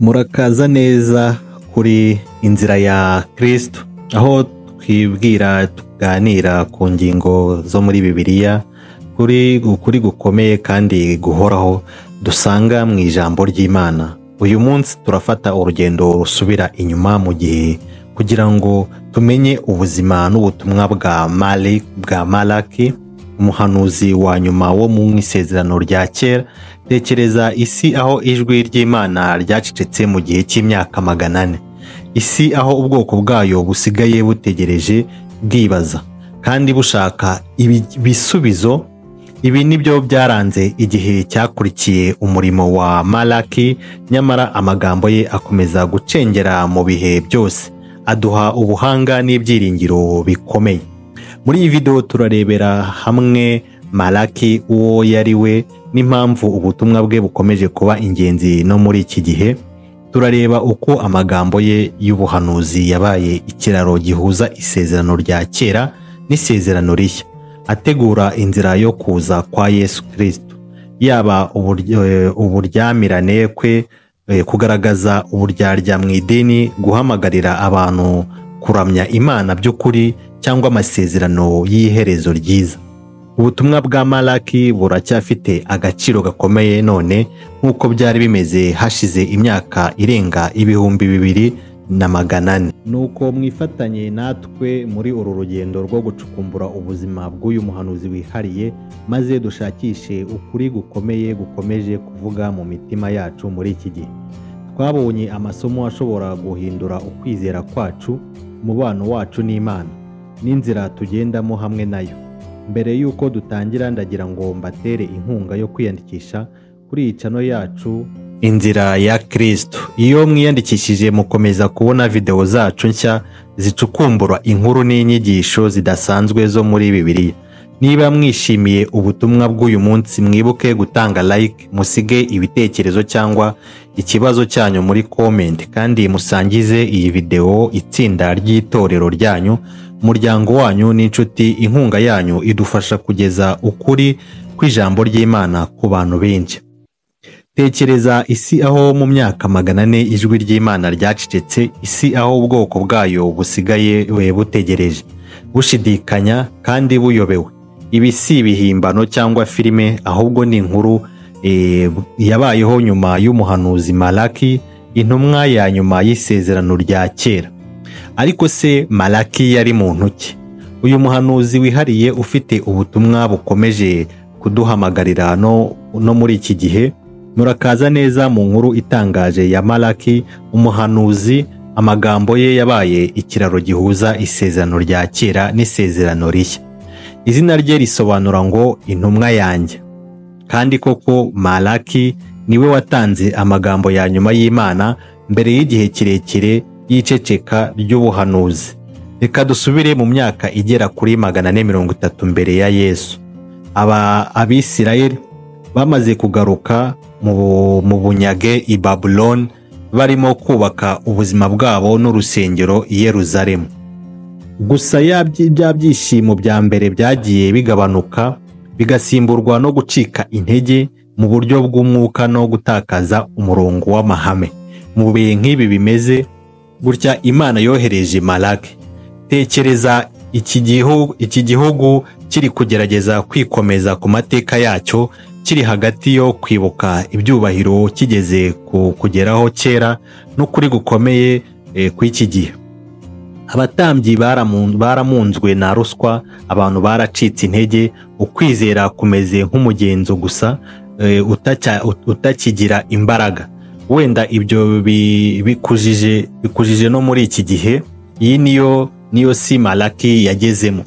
Murakaza neza kuri inzira ya Kristo, aho twibwira tuganira ku ngingo zo muri Bibiliya kuri gukomeye kandi guhoraho dusanga mu ijambo ry'Imana. Uyu munsi turafata urugendo rusubira inyuma mu gihe kugira ngo tumenye ubuzima n'ubutumwa bwa Malaki, umuhanuzi wa nyuma wo mu isezerano rya kera. Tekereza isi aho ijwi ry'Imana ryacecetse mu gihe cy'imyaka 400. Isi aho ubwoko bwayo busigaye butegereje bwibaza kandi bushaka ibisubizo. Ibi nibyo byaranze igihe cyakurikiye umurimo wa Malaki, nyamara amagambo ye akomeza gucengera mu bihe byose, aduha ubuhanga n'ibyiringiro bikomeye. Muri iyi video turarebera hamwe Malaki uwo yari we n'impamvu ubutumwa bwe bukomeje kuba ingenzi no muri iki gihe. Turareba uko amagambo ye y'ubuhanuzi yabaye ikiraro gihuza isezerano rya kera n'isezerano rishya, ategura inzira yo kuza kwa Yesu Kristo, yaba uburyamirane kwe, kugaragaza uburyarya mu idini, guhamagarira abantu kuramya Imana by'ukuri, cyangwa amasezerano y'iherezo ryiza. Ubutumwa bwa Malaki buracyafite agaciro gakomeye none nk'uko byari bimeze hashize imyaka irenga 2400. Nuko mwifatanye natwe muri uru rugendo rwo gucukumbura ubuzima bw'uyu muhanuzi wihariye, maze dushakishe ukuri gukomeye gukomeje kuvuga mu mitima yacu muri iki gihe. Twabonye amasomo ashobora guhindura ukwizera kwacu, umubano wacu n'Imana, n'inzira tugendamo hamwe nayo. Mbere yuko dutangira, ndagira ngo mbatere inkunga yo kwiyandikisha kuri iyi channel yacu Inzira ya Kristo. Iyo mwiyandikishije mukomeza kubona video zacu nshya zicukumbura inkuru n'inyigisho zidasanzwe zo muri Bibiliya. Niba mwishimiye ubutumwa bw'uyu munsi, mwibuke gutanga like, musige ibitekerezo cyangwa ikibazo cyanyu muri comment, kandi musangize iyi video itsinda ry'itorero ryanyu, umuryango wanyu n'inshuti. Inkunga yanyu idufasha kugeza ukuri kw'ijambo ry'Imana ku bantu benshi. Tekereza isi aho mu myaka 400 ijwi ry'Imana ryacecetse, isi aho ubwoko bwayo busigaye butegereje, bushidikanya kandi buyobewe. Ibi si ibihimbano cyangwa filime, ahubwo ni inkuru yabayeho nyuma y'umuhanuzi Malaki, intumwa ya nyuma y'isezerano rya kera. Ariko se Malaki yari muntu ki? Uyu muhanuzi wihariye ufite ubutumwa bukomeje kuduhamagarira no muri iki gihe. Murakaza neza mu nkuru itangaje ya Malaki umuhanuzi. Amagambo ye yabaye ikiraro gihuza isezerano rya kera n'isezerano rishya. Izina rye risobanura ngo intumwa yanjye. Kandi koko Malaki niwe watanze amagambo ya nyuma y'Imana mbere y'igihe kirekire y'iceceka ry'ubuhanuzi. Reka dusubire mu myaka igera kuri 430 mbere ya Yesu. Abisirayeli bamaze kugaruka mu bunyage i Babuloni, barimo kubaka ubuzima bwabo n'urusengero i Yerusalemu. Gusa bya byishimo bya mbere byagiye bigabanuka, bigasimburwa no gucika intege mu buryo bw'umwuka no gutakaza umurongo w'amahame. Mu bihe nk'ibi bimeze gutya, Imana yohereje Malaki. Tekereza iki gihugu kiri kugerageza kwikomeza ku mateka yacyo, kiri hagati yo kwibuka ibyubahiro kigeze kugeraho kera n'ukuri gukomeye kw'iki gihe. Abatambyi baramunzwe na ruswa, abantu baracitse intege, ukwizera kumeze nk'umugenzo gusa utakigira imbaraga. Wenda ibyo bikujije no muri iki gihe. Iyi niyo si Malaki yagezemo,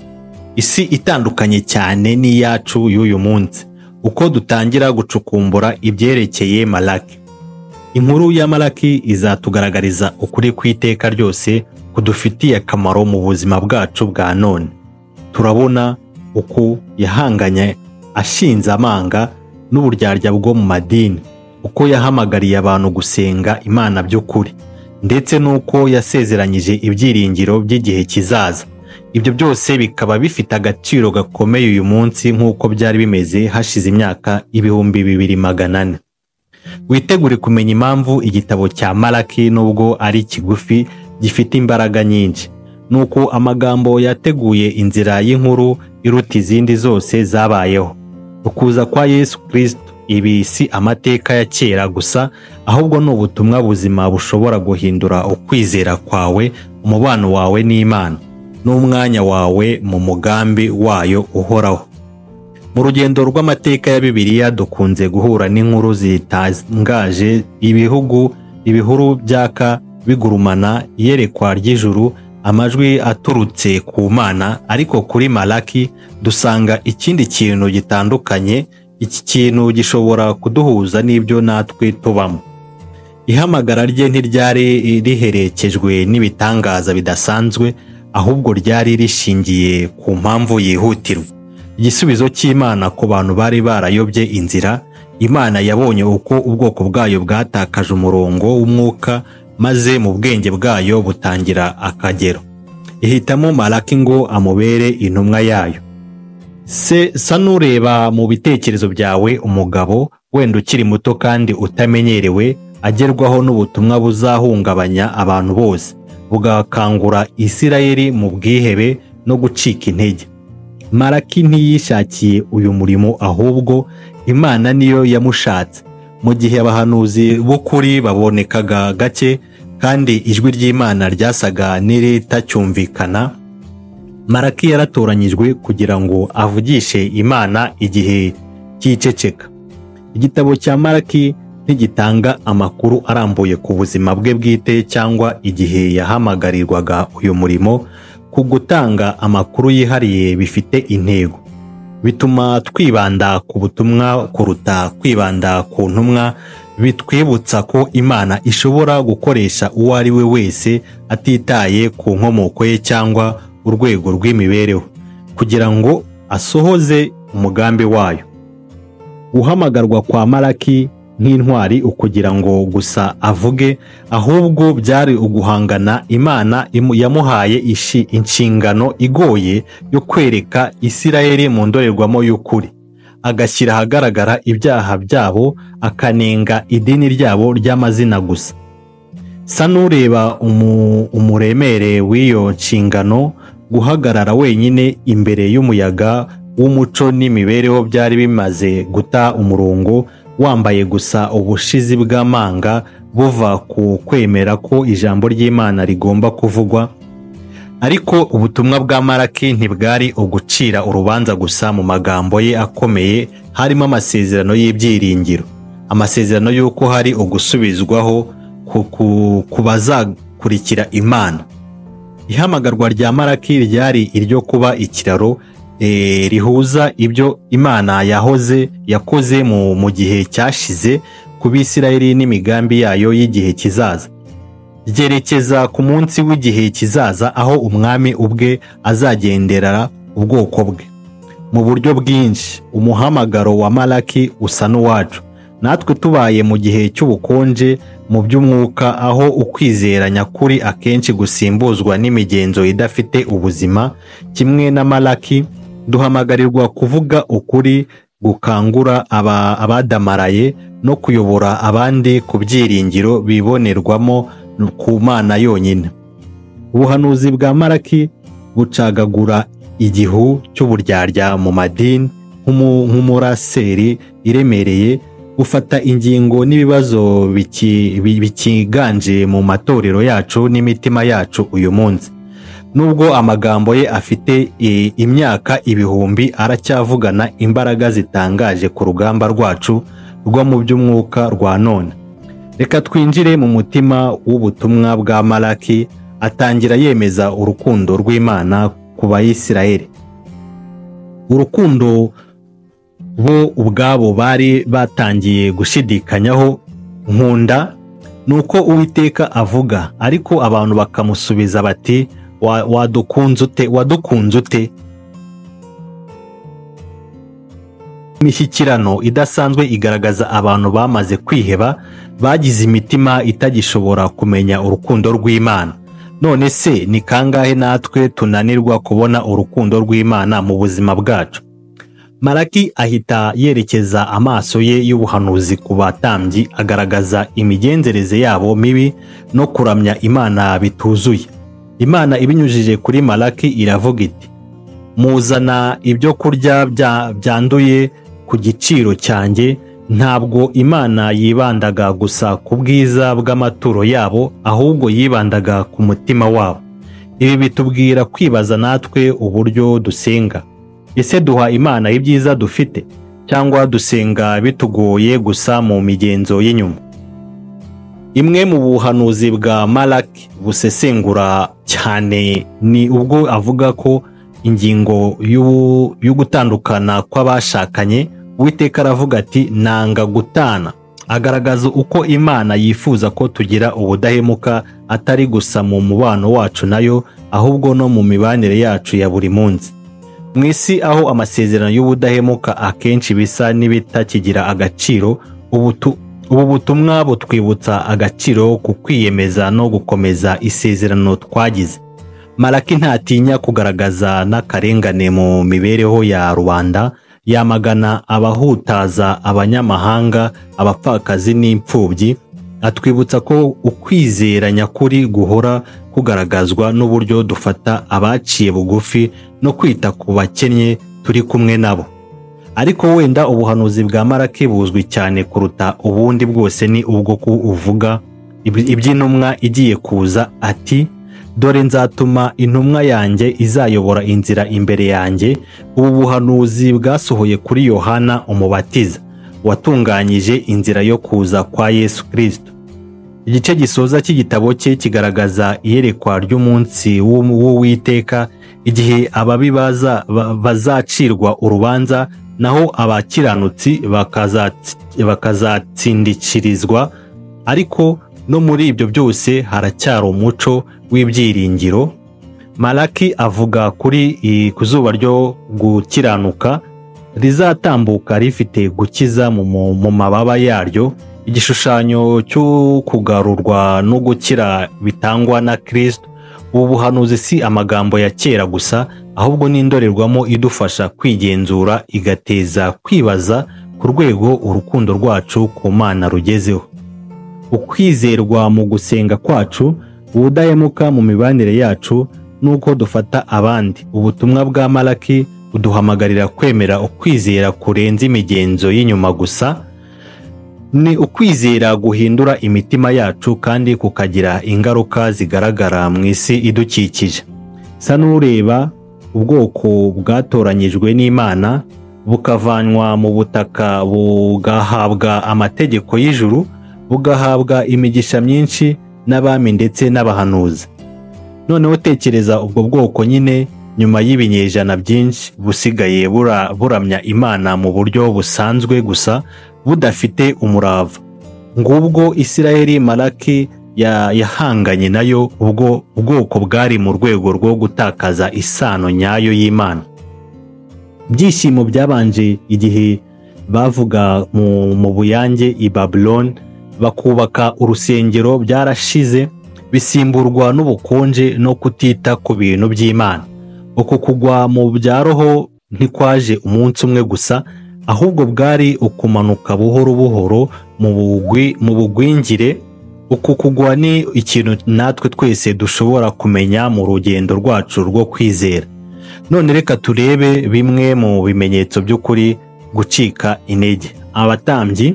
isi itandukanye cyane n'iyacu y'uyu munsi. Uko dutangira gucukumbura ibyerekeye Malaki, inkuru ya Malaki izatugaragariza ukuri kw'iteka ryose kudufitiye akamaro mu buzima bwacu bwa none. Turabona uko yahanganye ashinze amanga n'uburyarya bwo mu madini, uko yahamagariye abantu gusenga Imana by'ukuri, ndetse n'uko yasezeranyije ibyiringiro by'igihe kizaza. Ibyo byose bikaba bifite agaciro gakomeye uyu munsi nk'uko byari bimeze hashize imyaka 2400. witegure kumenya impamvu igitabo cya Malaki nubwo ari kigufi gifite imbaraga nyinshi. Nuko amagambo yateguye inzira y'inkuru iruta izindi zose zabayeho. Ukuza kwa Yesu Kristo, ibi si amateka ya kera gusa, ahubwo ni ubutumwa buzima bushobora guhindura ukwizera kwawe, umubano wawe n'Imana, n'umwanya wawe mu mugambi wayo uhoraho. Mu rugendo rw'amateka ya Bibiliya dukunze guhura n'inkuru zitangaje, ibihuru byaka bigurumana, iyerekwa ry'ijuru, amajwi aturutse ku Mana. Ariko kuri Malaki dusanga ikindi kintu gitandukanye. Iki kintu gishobora kuduhuza n'ibyo natwe tubamo. Ihamagara rye ntiryari riherekejwe n'ibitangaza bidasanzwe, ahubwo ryari rishingiye ku mpamvu yihutirwa. Igisubizo cy'Imana ku bantu bari barayobye inzira. Imana yabonye uko ubwoko bwayo bwatakaje umurongo w'umwuka, maze mu bwenge bwayo butangira akagero. Ihitamo Malaki ngo amubere intumwa yayo. Sa n'ureba mu bitekerezo byawe umugabo wenda ukiri muto kandi utamenyerewe agerwaho n'ubutumwa buzahungabanya abantu bose, bugakangura Isirayeli mu bwihebe no gucika intege. Malaki ntiyishakiye uyu murimo, ahubwo Imana niyo yamushatse. Mu gihe abahanuzi b'ukuri babonekaga gake kandi ijwi ry'Imana ryasaga n'iritacyumvikana, Malaki yaratoranyijwe kugira ngo avugishe Imana igihe cy'iceceka. Igitabo cya Malaki ntigitanga amakuru arambuye ku buzima bwe bwite cyangwa igihe yahamagarirwaga uyu murimo. Ku gutanga amakuru yihariye bifite intego, bituma twibanda ku butumwa kuruta kwibanda ku ntumwa. Bitwibutsa ko Imana ishobora gukoresha uwo ari we wese atitaye ku nkomoko ye cyangwa urwego rw'imibereho, kugira ngo asohoze umugambi wayo. Guhamagarwa kwa Malaki nk'intwari ukugira ngo gusa avuge, ahubwo byari uguhangana. Imana yamuhaye inshingano igoye yo kwereka Isirayeli mu ndorerwamo y'ukuri, agashyira ahagaragara ibyaha byabo, akanenga idini ryabo ry'amazina gusa. Sa n'ureba umuremere w'iyo nshingano. Guhagarara wenyine imbere y'umuyaga w'umuco n'imibereho byari bimaze guta umurongo, wambaye gusa ubushizi bw'amanga buva ku kwemera ko ijambo ry'Imana rigomba kuvugwa. Ariko ubutumwa bwa Malaki ntibwari ugucira urubanza gusa. Mu magambo ye akomeye harimo amasezerano y'ibyiringiro, amasezerano y'uko hari ugusubizwaho ku bazakurikira Imana. Ihamagarwa rya Malaki ryari iryo kuba ikiraro rihuza ibyo Imana yakoze mu gihe cyashize ku Bisirayeli n'imigambi yayo y'igihe kizaza. Ryerekeza ku munsi w'igihe kizaza, aho umwami ubwe azagendera ubwoko bwe. Mu buryo bwinshi umuhamagaro wa Malaki usa n'uwacu. Natwe tubaye mu gihe cy'ubukonje mu by'umwuka, aho ukwizera nyakuri akenshi gusimbuzwa n'imigenzo idafite ubuzima. Kimwe na Malaki, duhamagarirwa kuvuga ukuri, gukangura abadamaraye no kuyobora abandi ku byiringiro bibonerwamo ku Mana yonyine. Ubuhanuzi bwa Malaki bucagagura igihu cy'uburyarya mu madini nk'umuraseri iremereye, gufata ingingo n'ibibazo bikiganje mu matorero yacu n'imitima yacu uyu munsi. Nubwo amagambo ye afite imyaka ibihumbi, aracyavugana imbaraga zitangaje ku rugamba rwacu rwo mu by'umwuka rwa none. Reka twinjire mu mutima w'ubutumwa bwa Malaki. Atangira yemeza urukundo rw'Imana ku Bayisirayeli, urukundo bo ubwabo bari batangiye gushidikanyaho. Nkunda nuko Uwiteka avuga, ariko abantu bakamusubiza bati wadukunze ute? Imishyikirano idasanzwe igaragaza abantu bamaze kwiheba, bagize imitima itagishobora kumenya urukundo rw'Imana. None se ni kangahe natwe tunanirwa kubona urukundo rw'Imana mu buzima bwacu? Malaki ahita yerekeza amaso ye y'ubuhanuzi ku batambyi, agaragaza imigenzereze yabo mibi no kuramya Imana bituzuye. Imana ibinyujije kuri Malaki iravuga iti, muzana ibyo kurya byanduye ku giciro cyanjye. Ntabwo Imana yibandaga gusa ku bwiza bw'amaturo yabo, ahubwo yibandaga ku mutima wabo. Ibi bitubwira kwibaza natwe uburyo dusenga. Ese duha Imana ibyiza dufite, cyangwa dusenga bitugoye gusa mu migenzo y'inyuma? Imwe mu buhanuzi bwa Malaki busesengura cyane ni ubwo avuga ko ingingo yo gutandukana kw'abashakanye, Uwiteka aravuga ati nanga gutana. Agaragaza uko Imana yifuza ko tugira ubudahemuka, atari gusa mu mubano wacu nayo, ahubwo no mu mibanire yacu ya buri munsi. Mu isi aho amasezerano y'ubudahemuka akenshi bisa n'ibitakigira agaciro, ubu butumwa butwibutsa agaciro ku kwiyemeza no gukomeza isezerano twagize. Malaki ntatinya kugaragaza n'akarengane mu mibereho ya rubanda, yamagana abahutaza abanyamahanga, abapfakazi n'imfubyi. Atwibutsa ko ukwizera nyakuri guhora kugaragazwa n'uburyo dufata abaciye bugufi no kwita ku bakennye turi kumwe nabo. Ariko wenda ubuhanuzi bwa Malaki buzwi cyane kuruta ubundi bwose ni ubwo uvuga iby'intumwa igiye kuza, ati dore nzatuma intumwa yanjye izayobora inzira imbere yanjye. Ubu buhanuzi bwasohoye kuri Yohana Umubatiza, watunganyije inzira yo kuza kwa Yesu Kristo. Igice gisoza cy'igitabo cye kigaragaza iyerekwa ry'umunsi w'Uwiteka, igihe ababi bazacirwa urubanza, naho abakiranutsi bakazatsindikirizwa. Ariko no muri ibyo byose haracyari umuco w'ibyiringiro. Malaki avuga ku zuba ryo gukiranuka rizatambuka rifite gukiza mu mababa yaryo, igishushanyo cyo kugarurwa no gukira bitangwa na Kristo. Ubu buhanuzi si amagambo ya kera gusa, ahubwo n'indorerwamo idufasha kwigenzura, igateza kwibaza ku rwego urukundo rwacu ku Mana rugezeho. Ukwizerwa mu gusenga kwacu, ubudahemuka mu mibanire yacu, nuko dufata abandi. Ubutumwa bwa Malaki buduhamagarira kwemera ukwizera kurenza imigenzo y'inyuma gusa. Ni ukwizera guhindura imitima yacu kandi kukagira ingaruka zigaragara mu isi idukikije. Sa n'ureba ubwoko bwatoranyijwe n'Imana, bukavanwa mu butaka, bugahabwa amategeko y'ijuru, bugahabwa imigisha myinshi n'abami ndetse n'abahanuzi. Noneho tekereza ubwo bwoko nyine nyuma y'ibinyejana byinshi busigaye buramya Imana mu buryo busanzwe gusa, budafite umurava. Ngubwo Isiraheli Malaki yahanganye nayo, ubwo bwoko bwari mu rwego rwo gutakaza isano nyayo y'Imana. Byishimo byabanje igihe bavuga mu buyange i Babylon, bakubaka urusengero, byarashize bisimburwa n'ubukonje no kutita ku bintu by'Imana. Uko kugwa mu bya roho ntikwaje umunsi umwe gusa, ahubwo bwari ukumanuka buhoro buhoro mu bugwingire. Uku kugwa ni ikintu natwe twese dushobora kumenya mu rugendo rwacu rwo kwizera. None reka turebe bimwe mu bimenyetso by'ukuri gucika intege. Abatambyi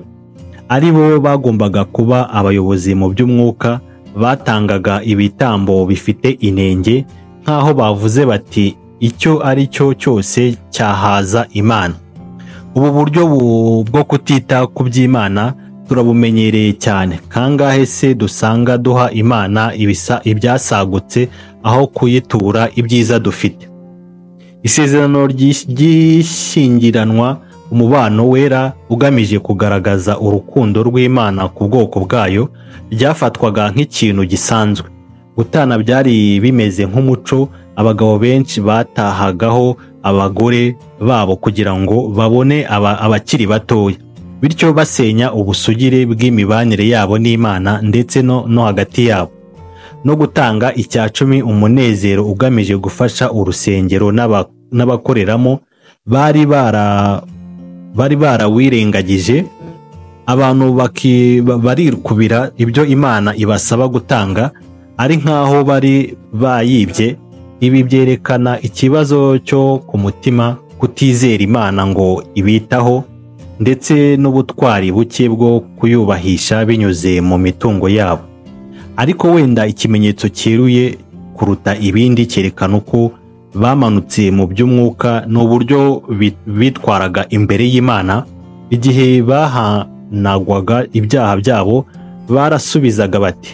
ari bo bagombaga kuba abayobozi mu by'umwuka, batangaga ibitambo bifite inenge, nk'aho bavuze bati icyo ari cyo cyose cyahaza Imana. Ubu buryo bwo kutita ku by'Imana turabumenyereye cyane. Kangahe se dusanga duha Imana ibyasagutse aho kuyitura ibyiza dufite? Isezerano ry'ishyingiranwa, umubano wera ugamije kugaragaza urukundo rw'Imana ku bwoko bwayo, ryafatwaga nk'ikintu gisanzwe. Gutana byari bimeze nk'umuco. Abagabo benshi batahagaho abagore babo kugira ngo babone abakiri batoya, bityo basenya ubusugire bw'imibanire yabo n'Imana ndetse no hagati yabo. No gutanga icya cumi, umunezero ugamije gufasha urusengero n'abakoreramo, bari barawirengagije. Abantu barikubira ibyo Imana ibasaba gutanga ari nk'aho bari bayibye. Ibi byerekana ikibazo cyo ku mutima, kutizera Imana ngo ibitaho, ndetse n'ubutwari buke bwo kuyubahisha binyuze mu mitungo yabo. Ariko wenda ikimenyetso cyeruye kuruta ibindi cyerekana uko bamanutse mu by'umwuka n'uburyo bitwaraga imbere y'Imana. Igihe bahanagwaga ibyaha byabo barasubizaga bati,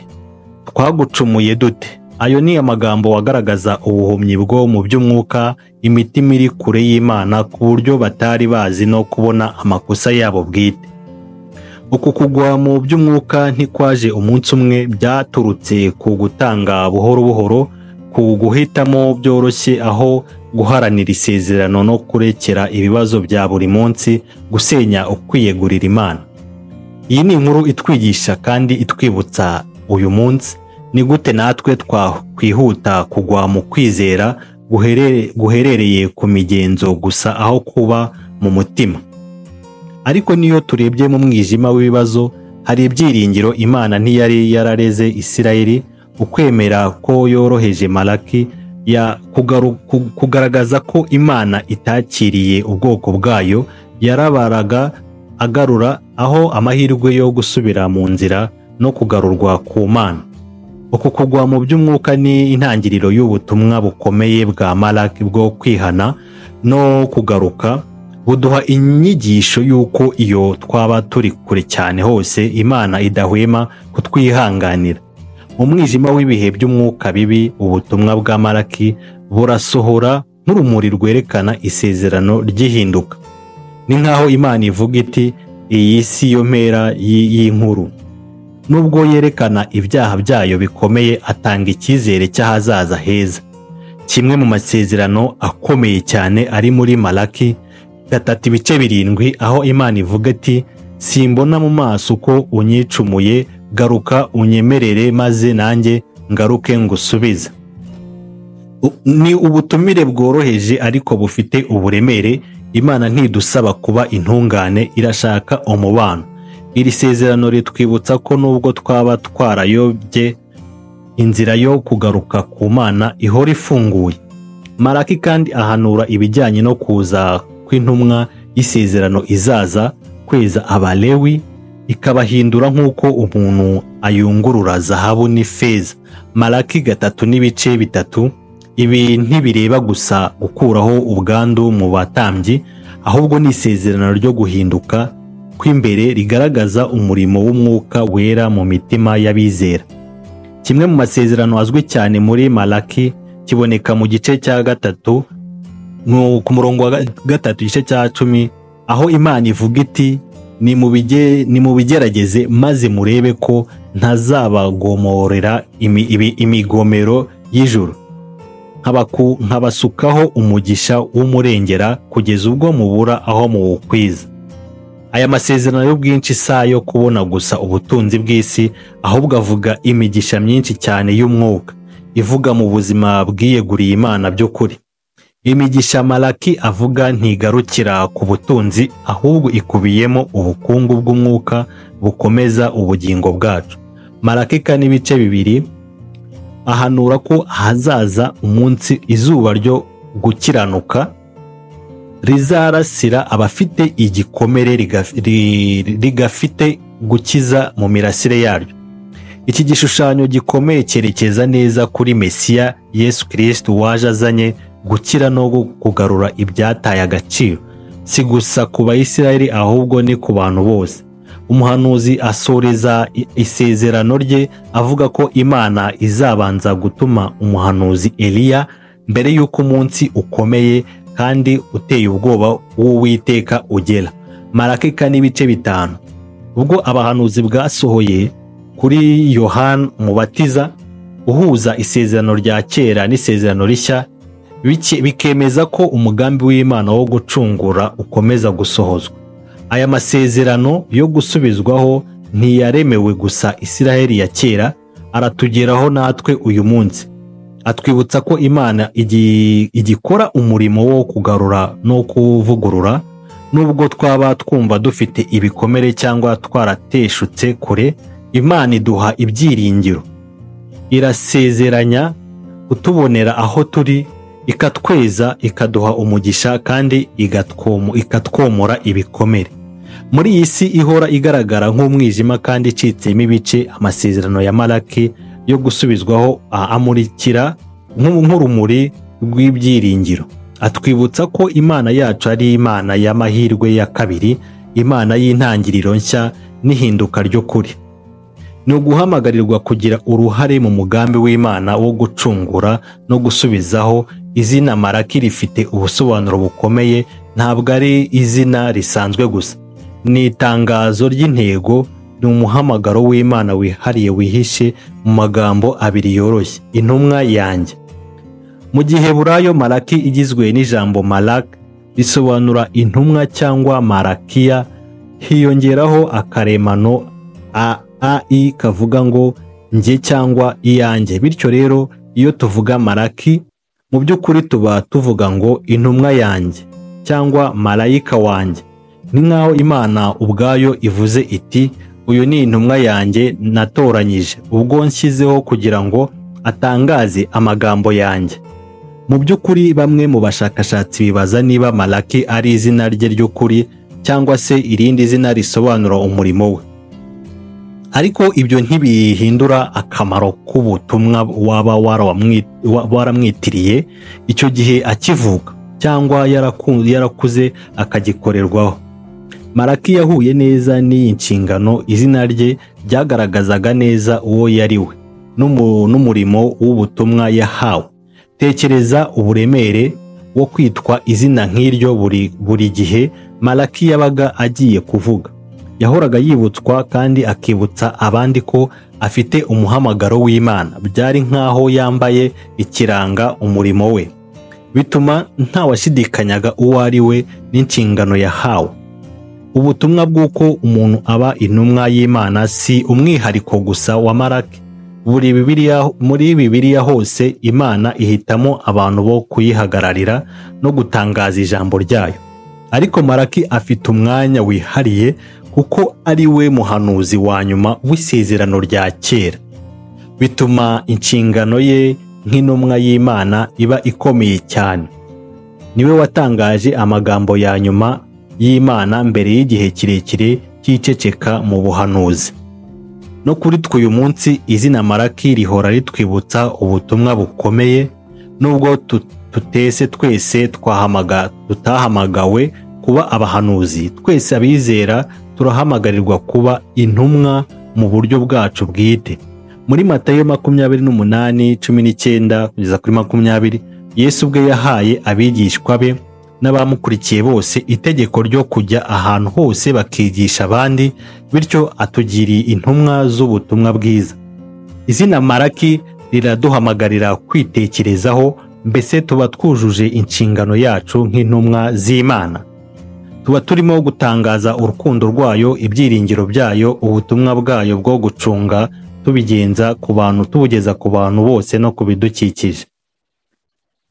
twagucumuye dute? Ayo ni amagambo agaragaza ubuhumyi bwo mu by'umwuka, imitima iri kure y'Imana ku buryo batari bazi no kubona amakosa yabo bwite. Uku kugwa mu by'umwuka ntikwaje umunsi umwe, byaturutse ku gutanga buhoro buhoro, ku guhitamo byoroshye aho guharanira isezerano no kurekera ibibazo bya buri munsi gusenya ukwiyegurira Imana. Iyi ni inkuru itwigisha kandi itwibutsa uyu munsi ni gute natwe twakwihuta kugwa mu kwizera guherereye ku migenzo gusa aho kuba mu mutima. Ariko niyo turebye mu mwijima w'ibibazo, hari ibyiringiro. Imana ntiyari yarareze Isirayeli. Ukwemera ko yoroheje Malaki kugaragaza ko Imana itakiriye ubwoko bwayo, yarabaraga agarura aho amahirwe yo gusubira mu nzira no kugarurwa ku Mana. Uku kugwa mu by'umwuka ni intangiriro y'ubutumwa bukomeye bwa Malaki bwo kwihana no kugaruka. Buduha inyigisho y'uko iyo twaba turi kure cyane hose, Imana idahwema kutwihanganira. Mu mwijima w'ibihe by'umwuka bibi, ubutumwa bwa Malaki burasohora nk'urumuri rwerekana isezerano ry'ihinduka. Ni nk'aho Imana ivuga iti, iyi si yo mpera y'inkuru. Nubwo yerekana ibyaha byayo bikomeye, atanga icyizere cy'ahazaza heza. Kimwe mu masezerano akomeye cyane ari muri Malaki 3:7, aho Imana ivuga iti, simbona mu maso uko unyicumuye, garuka unyemerere maze nanjye ngaruke ngusubiza. Ni ubutumire bworoheje ariko bufite uburemere. Imana ntidusaba kuba intungane, irashaka umubano. Iri sezerano ritwibutsa ko nubwo twaba twarayobye, inzira yo kugaruka ku Mana ihora ifunguye. Malaki kandi ahanura ibijyanye no kuza kw'intumwa y'isezerano izaza kweza Abalewi, ikabahindura nk'uko umuntu ayungurura zahabu n'ifeza. Malaki 3:3. Ibi ntibireba gusa gukuraho ubwandu mu batambyi, ahubwo ni isezerano ryo guhinduka kw'imbere rigaragaza umurimo w'umwuka wera mu mitima y'abizera. Kimwe mu masezerano azwi cyane muri Malaki kiboneka mu gice cya 3 ku murongo wa 3 igice cya 10, aho Imana ivuga iti, ni mu bigerageze maze murebe ko ntazabagomorera imigomero y'ijuru, nkabasukaho umugisha w'umurengera kugeza ubwo mubura aho muwukwiza. Aya masezerano y'ubwinshi sayo kubona gusa ubutunzi bw'isi, ahubwo avuga imigisha myinshi cyane y'umwuka, ivuga mu buzima bwiyeguriye Imana by'ukuri. Imigisha Malaki avuga ntigarukira ku butunzi, ahubwo ikubiyemo ubukungu bw'umwuka bukomeza ubugingo bwacu. Malaki 4:2 ahanura ko hazaza umunsi izuba ryo gukiranuka rizarasira abafite igikomere rigafite gukiza mu mirasire yaryo. Iki gishushanyo gikomeye cyerekeza neza kuri Mesiya Yesu Kristo waje azanye gukira no kugarura ibyataye agaciro, si gusa ku Bayisiraheli ahubwo ni ku bantu bose. Umuhanuzi asoreza isezerano rye avuga ko Imana izabanza gutuma umuhanuzi Eliya mbere y'uko umunsi ukomeye kandi uteye ubwoba w'Uwiteka ugera. Malaki 4:5. Ubwo abahanuzi bwasohoye kuri Yohana Umubatiza uhuza isezerano rya kera n'isezerano rishya, bikemeza ko umugambi w'Imana wo gucungura ukomeza gusohozwa. Aya masezerano yo gusubizwaho ntiyaremewe gusa Isiraheli ya kera, aratugeraho natwe uyu munsi. atwibutsa ko Imana igikora umurimo wo kugarura no kuvugurura. Nubwo twaba twumva dufite ibikomere cyangwa twarateshutse kure, Imana iduha ibyiringiro. Irasezeranya kutubonera aho turi, ikatweza, ikaduha umugisha kandi ikatwomora ibikomere. Muri iyi si ihora igaragara nk'umwijima kandi icitsemo ibice, amasezerano ya Malaki yo gusubizwaho amurikira nk'urumuri rw'ibyiringiro. Atwibutsa ko Imana yacu ari Imana y'amahirwe ya kabiri, Imana y'intangiriro nshya n'ihinduka ry'ukuri. Ni uguhamagarirwa kugira uruhare mu mugambi w'Imana wo gucungura no gusubizaho. Izina Malaki rifite ubusobanuro bukomeye, ntabwo ari izina risanzwe gusa. Ni itangazo ry'intego, ni umuhamagaro w'Imana wihariye wihishe mu magambo abiri yoroshye: intumwa yanjye. Mu Giheburayo Malaki igizwe n'ijambo Malak risobanura intumwa cyangwa Malakiya, hiyongeraho akaremano ai kavuga ngo njye cyangwa iyanjye. Bityo rero iyo tuvuga Malaki, mu by'ukuri tuba tuvuga ngo intumwa yanjye cyangwa marayika wanjye. Ni nk'aho Imana ubwayo ivuze iti, uyu ni intumwa yanjye natoranyije, ubwo nshyizeho kugira ngo atangaze amagambo yanjye. Mu by'ukuri bamwe mu bashakashatsi bibaza niba Malaki ari izina rye ry'ukuri cyangwa se irindi zina risobanura umurimo we. Ariko ibyo ntibihindura akamaro k'ubutumwa waba waramwitiriye icyo gihe akivuka cyangwa yarakuze akagikorerwaho. Malaki yahuye neza n'iyi nshingano. Izina rye ryagaragazaga neza uwo yari we n'umurimo w'ubutumwa yahawe. Tekereza uburemere wo kwitwa izina nk'iryo buri gihe Malaki yabaga agiye kuvuga. Yahoraga yibutswa kandi akibutsa abandi ko afite umuhamagaro w'Imana. Byari nk'aho yambaye ikiranga umurimo we, bituma ntawashidikanyaga uwo ari we n'inshingano yahawe. Ubutumwa bw'uko umuntu aba intumwa y'Imana si umwihariko gusa wa Malaki. Muri Bibiliya hose Imana ihitamo abantu bo kuyihagararira no gutangaza ijambo ryayo. Ariko Malaki afite umwanya wihariye kuko ari we muhanuzi wa nyuma w'isezerano rya kera. Bituma inshingano ye nk'intumwa y'Imana iba ikomeye cyane. Niwe watangaje amagambo ya nyuma y'Imana mbere y'igihe kirekire cy'iceceka mu buhanuzi. No kuri twe uyu munsi izina Malaki rihora ritwibutsa ubutumwa bukomeye. Nubwo tutese twese tutahamagawe kuba abahanuzi, twese abizera turahamagarirwa kuba intumwa mu buryo bwacu bwite. Muri Matayo 28:19-20, Yesu ubwe yahaye abigishwa be n'abamukurikiye bose itegeko ryo kujya ahantu hose bakigisha abandi, bityo atugiriye intumwa z'ubutumwa bwiza. Izina Malaki riraduhamagarira kwitekerezaho, mbese tuba twujuje inshingano yacu nk'intumwa z'Imana? Tuba turimo gutangaza urukundo rwayo, ibyiringiro byayo, ubutumwa bwayo bwo gucunga, tubugeza ku bantu bose no ku bidukikije.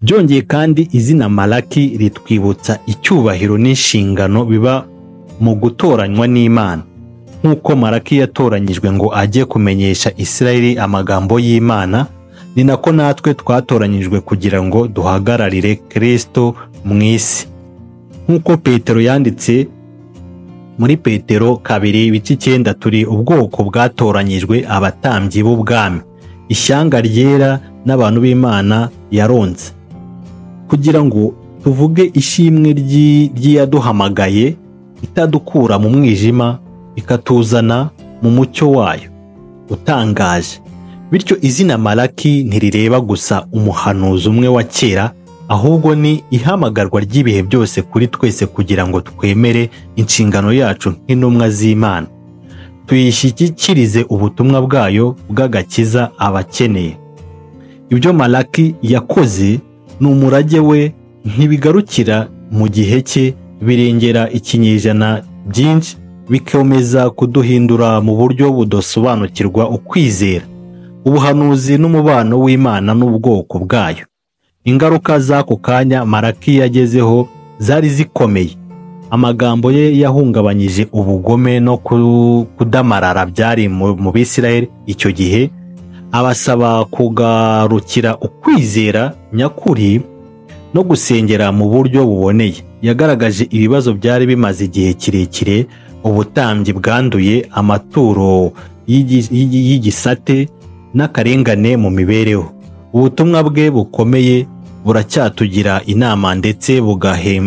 Byongeye kandi izina Malaki ritwibutsa icyubahiro n'inshingano biba mu gutoranywa n'Imana. Nk'uko Malaki yatoranyijwe ngo ajye kumenyesha Isirayeli amagambo y'Imana, ni nako natwe twatoranyijwe kugira ngo duhagararire Kristo mu isi. Nk'uko Petero yanditse muri Petero 2:9, turi ubwoko bwatoranyijwe, abatambyi b'ubwami, ishyanga ryera n'abantu b'Imana yaronze, kugira ngo tuvuge ishimwe ry'iyaduhamagaye, itadukura mu mwijima, ikatuzana mu mucyo wayo utangaje. Bityo izina Malaki ntirireba gusa umuhanuzi umwe wa kera, ahubwo ni ihamagarwa ry'ibihe byose kuri twese kugira ngo twemere inshingano yacu nk'intumwa z'Imana, tuyishyikirize ubutumwa bwayo bw'agakiza abakeneye. Ibyo Malaki yakoze ni umurage we, ntibigarukira mu gihe cye, birengera ikinyejana byinshi, bikomeza kuduhindura mu buryo budasobanukirwa ukwizera. ubuhanuzi n'umubano w'Imana n'ubwoko bwayo. Ingaruka z'ako kanya Malaki yagezeho zari zikomeye. Amagambo ye yahungabanyije ubugome no kudamarara byari mu Bisirayeli icyo gihe, abasaba kugarukira ukwizera nyakuri no gusengera mu buryo buboneye. Yagaragaje ibibazo byari bimaze igihe kirekire: ubutambyi bwanduye, amaturo y'igisate n'akarengane mu mibereho. Ubutumwa bwe bukomeye buracyatugira inama ndetse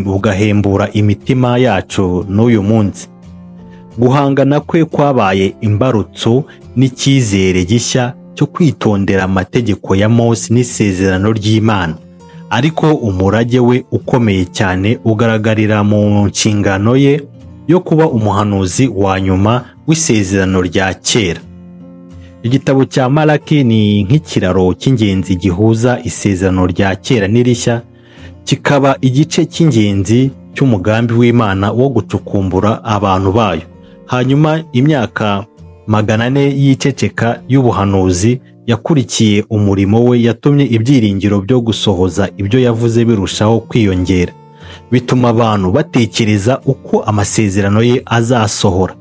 bugahembura imitima yacu n'uyu munsi. Guhangana kwe kwabaye imbarutso n'icyizere gishya cyo kwitondera amategeko ya Mose n'isezerano ry'Imana. Ariko umurage we ukomeye cyane ugaragarira mu nshingano ye yo kuba umuhanuzi wa nyuma w'isezerano rya kera. Igitabo cya Malaki ni nk'ikiraro cy'ingenzi gihuza isezerano rya kera n'irishya, kikaba igice cy'ingenzi cy'umugambi w'Imana wo gucukumbura abantu bayo. Hanyuma imyaka 400 y'iceceka y'ubuhanuzi yakurikiye umurimo we yatumye ibyiringiro byo gusohoza ibyo yavuze birushaho kwiyongera, bituma abantu batekereza uko amasezerano ye azasohora.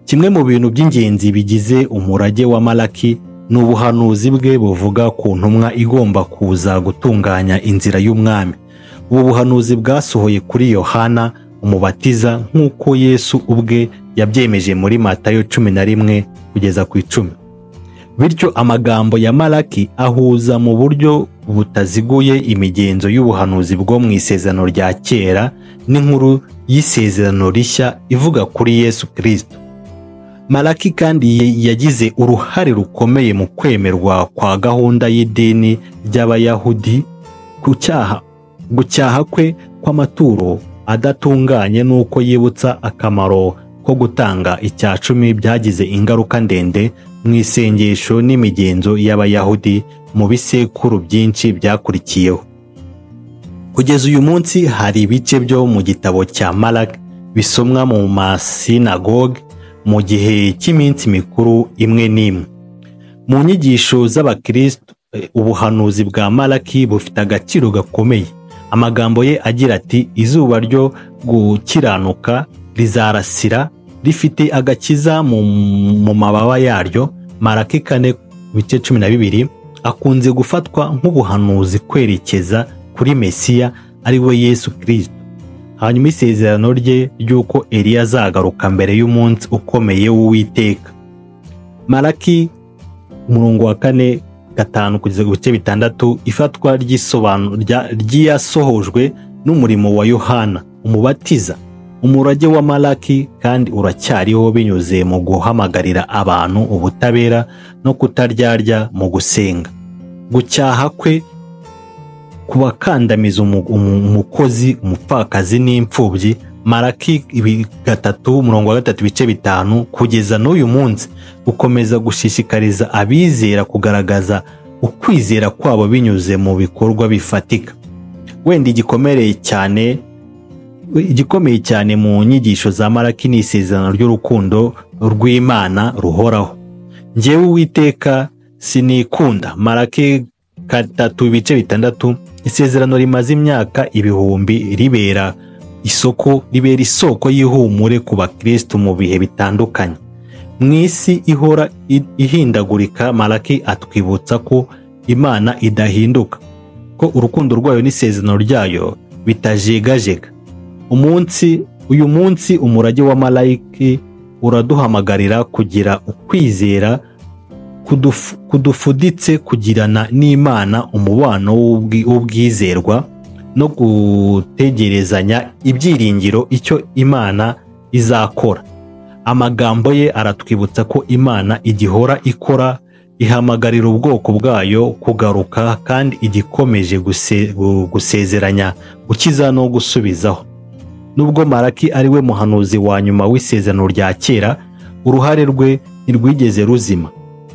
Kimwe mu bintu by'ingenzi bigize umurage wa Malaki ni ubuhanuzi bwe buvuga ku ntumwa igomba kuza gutunganya inzira y'umwami. Ubu buhanuzi bwasohoye kuri Yohana Umubatiza nk'uko Yesu ubwe yabyemeje muri Matayo 11 kugeza ku 10. Bityo amagambo ya Malaki ahuza mu buryo butaziguye imigenzo y'ubuhanuzi bwo mu isezerano rya kera n'inkuru y'isezerano rishya ivuga kuri Yesu Kristo. Malaki kandi yagize uruhare rukomeye mu kwemerwa kwa gahunda y'idini ry'Abayahudi. Gucyaha kwe kw'amaturo adatunganye n'uko yibutsa akamaro ko gutanga icyacumi byagize ingaruka ndende mu isengesho n'imigenzo y'Abayahudi mu bisekuru byinshi byakurikiyeho. Kugeza uyu munsi hari ibice byo mu gitabo cya Malaki bisomwa mu masinagoge mu gihe cy'iminsi mikuru imwe n'imwe. Mu nyigisho z'Abakristo, ubuhanuzi bwa Malaki bufite agaciro gakomeye. Amagambo ye agira ati: izuba ryo gukiranuka rizarasira rifite agakiza mu mababa yaryo. Malaki 4:12 akunze gufatwa nk'ubuhanuzi kwerekeza kuri Mesiya ari we Yesu Kristo. Hanyuma isezerano rye ry'uko Eliya azagaruka mbere y'umunsi ukomeye w'Uwiteka. Malaki 4:5 kugeza ku 6 ifatwa ryasohojwe n'umurimo wa Yohana Umubatiza. Umurage wa Malaki kandi uracyariho binyuze mu guhamagarira abantu ubutabera no kutaryarya mu gusenga. Gucyaha kwe kubakandamiza umukozi, umupfakazi n'imfubyi. Malaki 3:3 kugeza n'uyu munsi gukomeza gushishikariza abizera kugaragaza ukwizera kwabo binyuze mu bikorwa bifatika. Wenda igikomeye cyane mu nyigisho za Malaki ni isezerano ry'urukundo rw'Imana ruhoraho. Njyewe Uwiteka sinikunda. Malaki 3:6 isezerano rimaze imyaka ibihumbi ribera isoko y'ihumure ku bakristo mu bihe bitandukanye. Mu isi ihora ihindagurika, Malaki atwibutsa ko Imana idahinduka, ko urukundo rwayo n'isezerano ryayo bitajegajega. Uyu munsi umurage wa Malaki uraduhamagarira kugira ukwizera kudufuditse, kugirana n'Imana umubano w'ubwizerwa no gutegerezanya ibyiringiro icyo Imana izakora. Amagambo ye aratwibutsa ko Imana igihora ikora, ihamagarira ubwoko bwayo kugaruka kandi igikomeje gusezeranya gukiza no gusubizaho. Nubwo Malaki ari we muhanuzi wa nyuma w'isezerano rya kera, uruhare rwe ntirwigeze ruzima.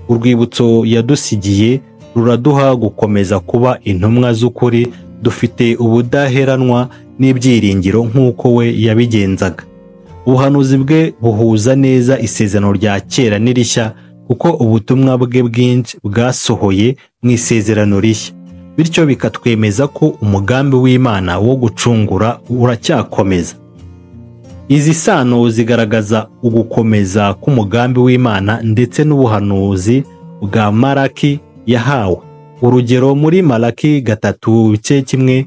Urwibutso yadusigiye ruraduha gukomeza kuba intumwa z'ukuri, dufite ubudaheranwa n'ibyiringiro nk'uko we yabigenzaga. Ubuhanuzi bwe buhuza neza isezerano rya kera n'irishya, kuko ubutumwa bwe bwinshi bwasohoye mu isezerano rishya, bityo bikatwemeza ko umugambi w'Imana wo gucungura uracyakomeza. Izi sano zigaragaza ugukomeza k'umugambi w'Imana ndetse n'ubuhanuzi bwa Malaki yahawe. Urugero, muri Malaki 3:1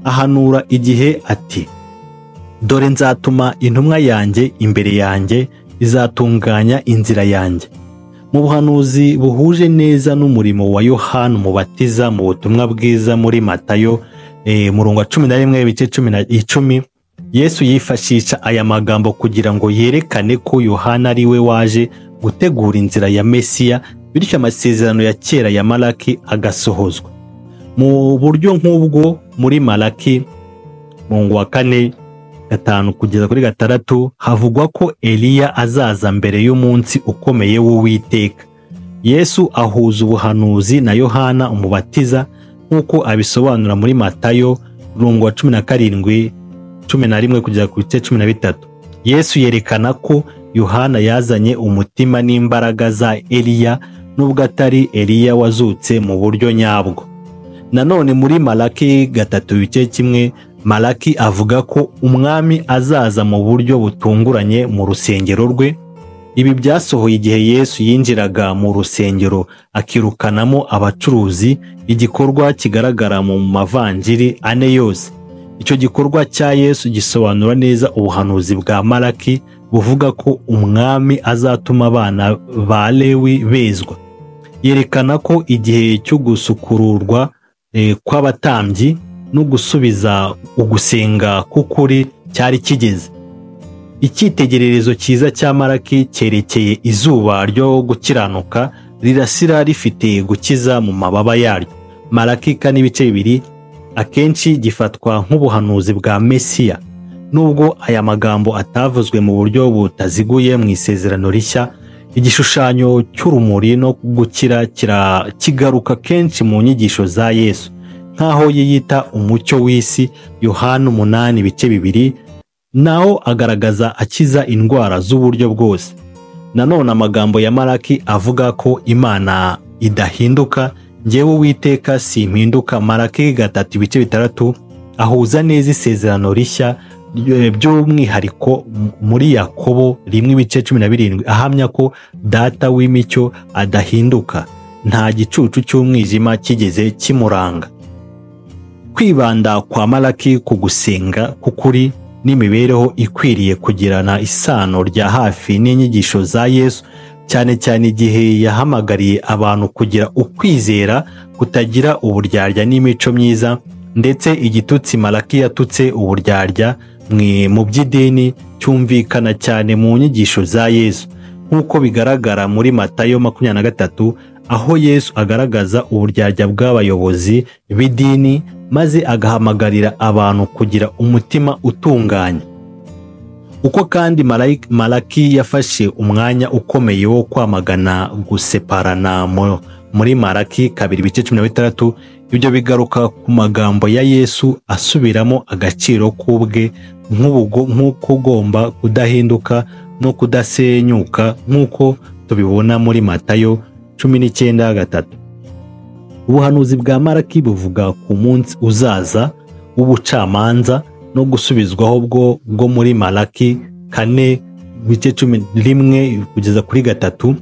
ahanura igihe ati: dore nzatuma intumwa yanjye imbere yanjye, izatunganya inzira yanjye. Mu buhanuzi buhuje neza n'umurimo wa Yohana Umubatiza mu butumwa bwiza muri Matayo murongo wa 11:10, Yesu yifashisha aya magambo kugira ngo yerekane ko Yohana ari we waje gutegura inzira ya Mesiya, bityo amasezerano ya kera ya Malaki agasohozwa. Mu buryo nk'ubwo muri Malaki murongo wa 4:5-6 havugwa ko Eliya azaza mbere y'umunsi ukomeye w'Uwiteka. Yesu ahuza ubuhanuzi na Yohana Umubatiza nk'uko abisobanura muri Matayo murongo wa 17:11-13. Yesu yerekana ko Yohana yazanye umutima n'imbaraga za Eliya nubwo atari Eliya wazutse mu buryo nyabwo. Nanone muri Malaki 3:1 Malaki avuga ko umwami azaza mu buryo butunguranye mu rusengero rwe. Ibi byasohoye igihe Yesu yinjiraga mu rusengero akirukanamo abacuruzi, igikorwa kigaragara mu mavanjiri 4 yose. Icyo gikorwa cya Yesu gisobanura neza ubuhanuzi bwa Malaki buvuga ko umwami azatuma abana ba Lewi bezwa. Yerekana ko igihe cyo gusukururwa kw'abatambyi no gusubiza ugusenga k'ukuri cyari kigeze. Icyitegererezo cyiza cya Malaki cyerekeye izuba ryo gukiranuka rirasira rifite gukiza mu mababa yaryo. Malaki 4:2 akenshi gifatwa nk'ubuhanuzi bwa Mesiya. Nubwo aya magambo atavuzwe mu buryo butaziguye mu isezerano rishya, igishushanyo cy'urumuri no gukira kigaruka kenshi mu nyigisho za Yesu, nkaho yiyita umucyo w'isi. Yohana 8:2 naho agaragaza akiza indwara z'uburyo bwose. Nanone amagambo ya Malaki avuga ko Imana idahinduka, njyewe Uwiteka simpinduka. Malaki 3:6 ahuza neza isezerano rishya by'umwihariko muri Yakobo 1:17 ahamya ko Data w'imicyo adahinduka, nta gicucu cy'umwijima kigeze kimuranga. Kwibanda kwa Malaki ku gusenga k'ukuri n'imibereho ikwiriye kugirana isano rya hafi n'inyigisho za Yesu, cyane cyane igihe yahamagariye abantu kugira ukwizera kutagira uburyarya n'imico myiza, ndetse igitutsi Malaki yatutse uburyarya mu by'idini cyumvikana cyane mu nyigisho za Yesu, nk'uko bigaragara muri Matayo 23 aho Yesu agaragaza uburyarya bw'abayobozi b'idini maze agahamagarira abantu kugira umutima utunganye. Uko kandi Malaki yafashe umwanya ukomeye wo kwamagana guseparana muri Malaki 2:16, ibyo bigaruka ku magambo ya Yesu asubiramo agaciro k'ubwe nk'ukugomba kudahinduka no kudasenyuka, nk'uko tubibona muri Matayo 19:3. Ubuhanuzi bwa Malaki buvuga ku munsi uzaza w'ubucamanza no gusubizwaho bwo muri Malaki 4:11-3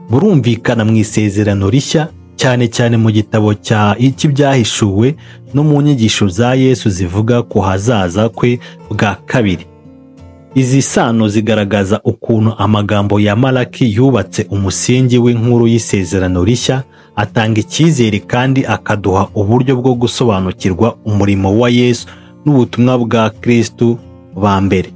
burumvikana mu isezerano rishya, cyane cyane mu gitabo cy'ibyahishuwe no mu nyigisho za Yesu zivuga ku hazaza kwe bwa kabiri. Izi sano zigaragaza ukuntu amagambo ya Malaki yubatse umusingi w'inkuru y'isezerano rishya, atanga icyizere kandi akaduha uburyo bwo gusobanukirwa umurimo wa Yesu n'ubutumwa bwa Kristo ba mbere.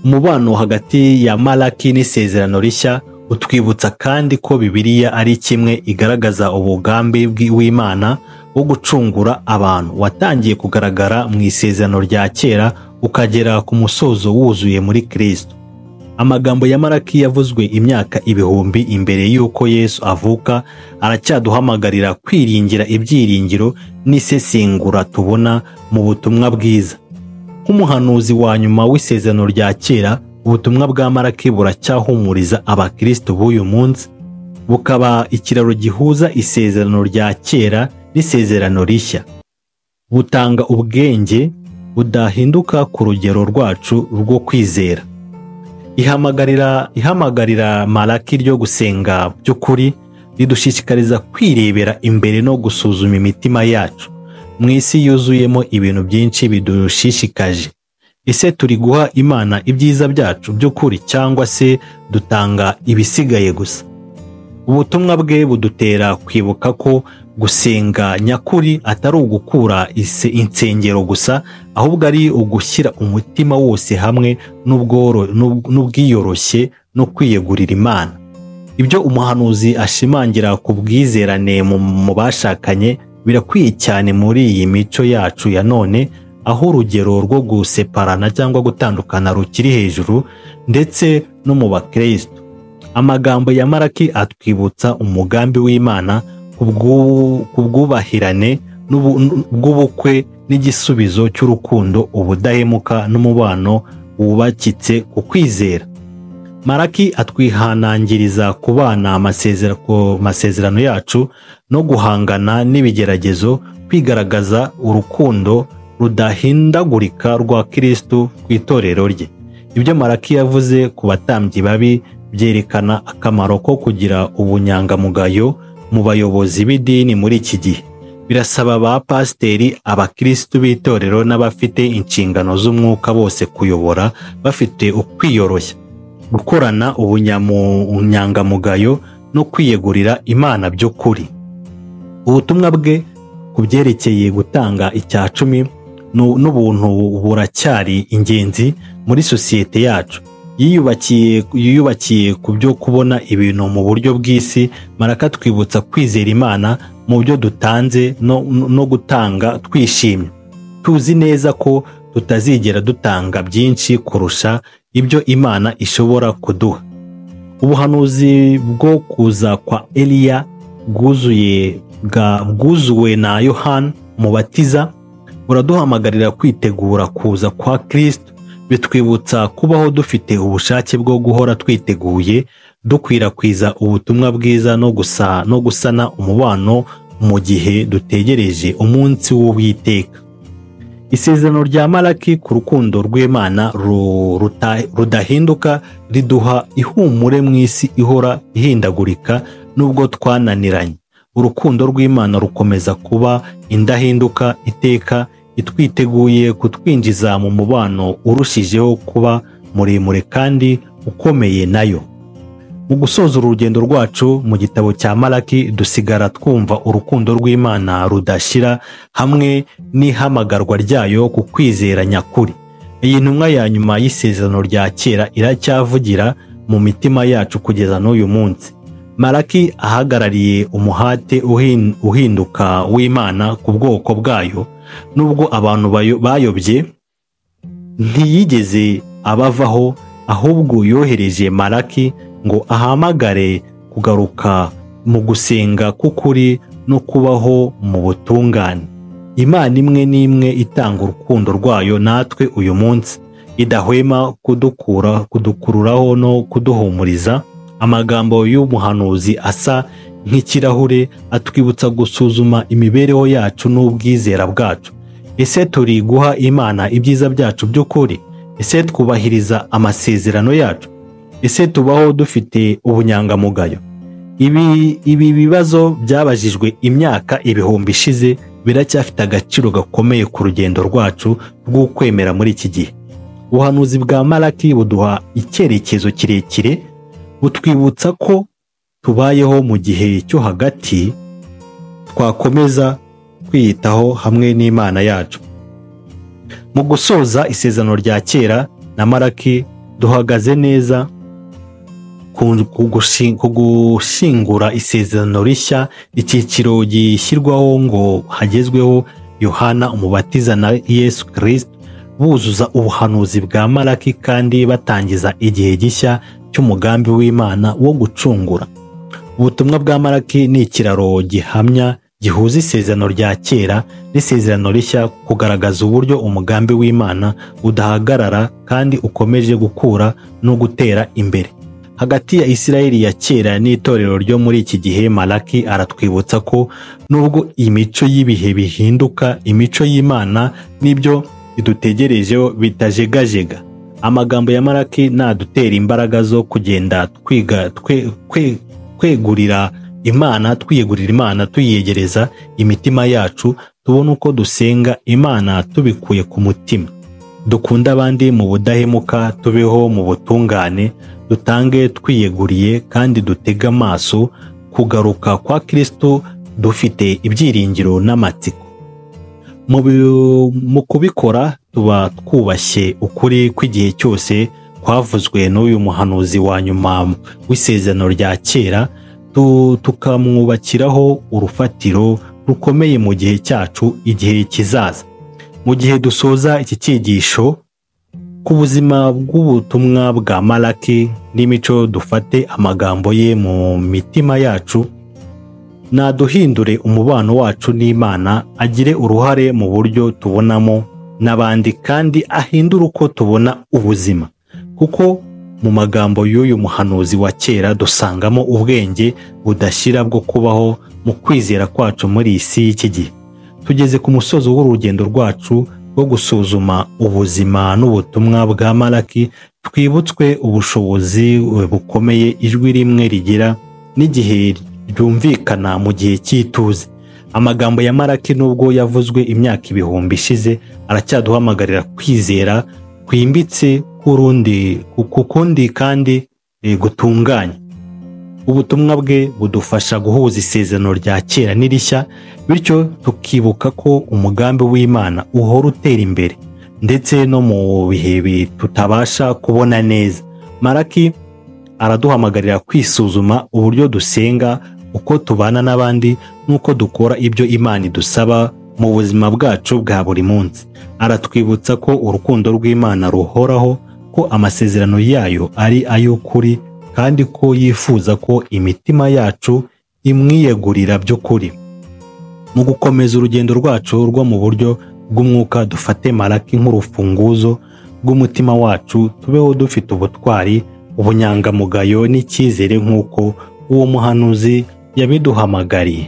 Umubano hagati ya Malaki n'isezerano rishya utwibutsa kandi ko Bibiliya ari kimwe igaragaza ubugambi w'Imana wo gucungura abantu watangiye kugaragara mu isezerano rya kera ukagera ku musozo wuzuye muri Kristo. Amagambo ya Malaki yavuzwe imyaka ibihumbi imbere y'uko Yesu avuka aracyaduhamagarira kwiringira ibyiringiro n'isesengura tubona mu butumwa bwiza. Nk'umuhanuzi wa nyuma w'isezerano rya kera, ubutumwa bwa Malaki buracyahumuriza abakristo b'uyu munsi. bukaba ikiraro gihuza isezerano rya kera n'isezerano rishya. Butanga ubwenge budahinduka ku rugero rwacu rwo kwizera. Ihamagarira Malaki ryo gusenga by'ukuri ridushishikariza kwirebera imbere no gusuzuma imitima yacu mu isi yuzuyemo ibintu byinshi bidushishikaje. Ese turi guha Imana ibyiza byacu by'ukuri cyangwa se dutanga ibisigaye gusa? Ubutumwa bwe budutera kwibuka ko gusenga nyakuri atari ugukura insengero gusa, ahubwo ari ugushyira umutima wose hamwe n'ubwiyoroshye no kwiyegurira Imana. Ibyo umuhanuzi ashimangira ku bwizerane mu bashakanye birakwiye cyane muri iyi mico yacu ya none, aho urugero rwo guseparana cyangwa gutandukana rukiri hejuru, ndetse no mu bakristo. Amagambo ya Malaki atwibutsa umugambi w'Imana ku bwubahirane bw'ubukwe n'igisubizo cy'urukundo, ubudahemuka n'umubano wubakitse ku kwizera. Malaki atwihanangiriza kubana amasezerano yacu no guhangana n'ibigeragezo, kwigaragaza urukundo rudahindagurika rwa Kristo ku itorero rye. Ibyo Malaki yavuze ku batambyi babi byerekana akamaro ko kugira ubunyangamugayo mu bayobozi b'idini muri iki gihe. Birasaba ba pasiteri, abakristo b'itorero n'abafite inshingano z'umwuka bose kuyobora bafite ukwiyoroshya, gukorana ubunyangamugayo no kwiyegurira Imana by'ukuri. Ubutumwa bwe ku byerekeye gutanga icya cumi n'ubuntu buracyari ingenzi muri sosiyete yacu. Yiyubakiye ku byo kubona ibintu mu buryo bw'isi. Malaki twibutsa kwizera Imana mu byo dutanze no gutanga twishimye, tuzi neza ko tutazigera dutanga byinshi kurusha ibyo Imana ishobora kuduha. Ubuhanuzi bwo kuza kwa Eliya bwuzuwe na Yohana Umubatiza buraduhamagarira kwitegura kuza kwa Kristo. Bitwibutsa kubaho dufite ubushake bwo guhora twiteguye, dukwirakwiza ubutumwa bwiza no gusana umubano mu gihe dutegereje umunsi w'Uwiteka. Isezerano rya Malaki ku rukundo rw'Imana rudahinduka riduha ihumure mu isi ihora ihindagurika nubwo twananiranye. Urukundo rw'Imana rukomeza kuba indahinduka iteka, itwiteguye kutwinjiza mu mubano urushijeho kuba muremure kandi ukomeye nayo. Mu gusoza urugendo rwacu mu gitabo cya Malaki, dusigara twumva urukundo rw'Imana rudashira hamwe n'ihamagarwa ryayo ku kwizera nyakuri. Iyi ntumwa ya nyuma y'isezerano rya kera iracyavugira mu mitima yacu kugeza n'uyu munsi. Malaki ahagarariye umuhate uhinduka w'Imana ku bwoko bwayo. Nubwo abantu bayobye, ntiyigeze abavaho, ahubwo yohereje Malaki ngo ahamagare kugaruka mu gusenga k'ukuri no kubaho mu butungane. Imana imwe n'imwe itanga urukundo rwayo natwe uyu munsi, idahwema kudukururaho no kuduhumuriza. Amagambo y'umuhanuzi asa nk'ikirahure atwibutsa gusuzuma imibereho yacu n'ubwizera bwacu. Ese turi guha Imana ibyiza byacu by'ukuri? Ese twubahiriza amasezerano yacu? Ese tubaho dufite ubunyangamugayo? Ibi bibazo byabajijwe imyaka ibihumbi ishize biracyafite agaciro gakomeye ku rugendo rwacu rw'ukwemera muri iki gihe. Ubuhanuzi bwa Malaki buduha icyerekezo kirekire, butwibutsa ko tubayeho mu gihe cyo hagati, twakomeza kwiyitaho hamwe n'Imana yacu. Mu gusoza isezerano rya kera na Malaki, duhagaze neza ku gushingura isezerano rishya, icyiciro gishyirwaho ngo hagezweho Yohana Umubatiza na Yesu Kristo, buzuza ubuhanuzi bwa Malaki kandi batangiza igihe gishya cy'umugambi w'Imana wo gucungura. Ubutumwa bwa Malaki ni ikiraro gihamya gihuza isezerano rya kera n'isezerano rishya, kugaragaza uburyo umugambi w'Imana udahagarara kandi ukomeje gukura no gutera imbere. hagati ya Isiraheli ya kera n'itorero ryo muri iki gihe. Malaki aratwibutsa ko nubwo imico y'ibihe bihinduka, imico y'Imana n'ibyo idutegerejeho bitajegajega. Amagambo ya Malaki nadutera imbaraga zo kugenda twiyegurira Imana, tuyegereza imitima yacu, tubona uko dusenga Imana tubikuye ku mutima. Dukunda abandi mu budahemuka, tubeho mu butungane, dutange twiyeguriye kandi dutega amaso kugaruka kwa Kristo dufite ibyiringiro n'amatsiko. Mu kubikora tuba twubashye ukuri kw'igihe cyose kwavuzwe n'uyu muhanuzi wa nyuma w'isezerano rya kera, tukamwubakiraho urufatiro rukomeye mu gihe cyacu, igihe kizaza. Mu gihe dusoza iki cyigisho ku buzima bw'ubutumwa bwa Malaki n'imico, dufate amagambo ye mu mitima yacu, naduhindure umubano wacu n'Imana, agire uruhare mu buryo tubonamo n'abandi, kandi ahindure uko tubona ubuzima. Kuko mu magambo y'uyu muhanuzi wa kera dusangamo ubwenge budashira bwo kubaho mu kwizera kwacu muri iyi si y'iki gihe. Tugeze ku musozo w'urugendo rwacu rwo gusuzuma ubuzima n'ubutumwa bwa Malaki, twibutswe ubushobozi bukomeye ijwi rimwe rigira n'igihe ryumvikana mu gihe cy'ituze. Amagambo ya Malaki nubwo yavuzwe imyaka ibihumbi ishize, aracyaduhamagarira kwizera kwimbitse kukundi kandi gutunganya. Ubutumwa bwe budufasha guhuza isezerano rya kera n'irishya, bityo tukibuka ko umugambi w'Imana uhora utera imbere ndetse no mu bihe tutabasha kubona neza. Malaki araduhamagarira kwisuzuma uburyo dusenga, uko tubana n'abandi, n'uko dukora ibyo Imana idusaba mu buzima bwacu bwa buri munsi. Aratwibutsa ko urukundo rw'Imana ruhoraho, ko amasezerano yayo ari ay'ukuri, kandi ko yifuza ko imitima yacu imwiyegurira by'ukuri. Mu gukomeza urugendo rwacu rwo mu buryo bw'umwuka, dufate Malaki nk'urufunguzo rw'umutima wacu, tubeho dufite ubutwari, ubunyangamugayo n'icyizere nk'uko uwo muhanuzi yabiduhamagariye.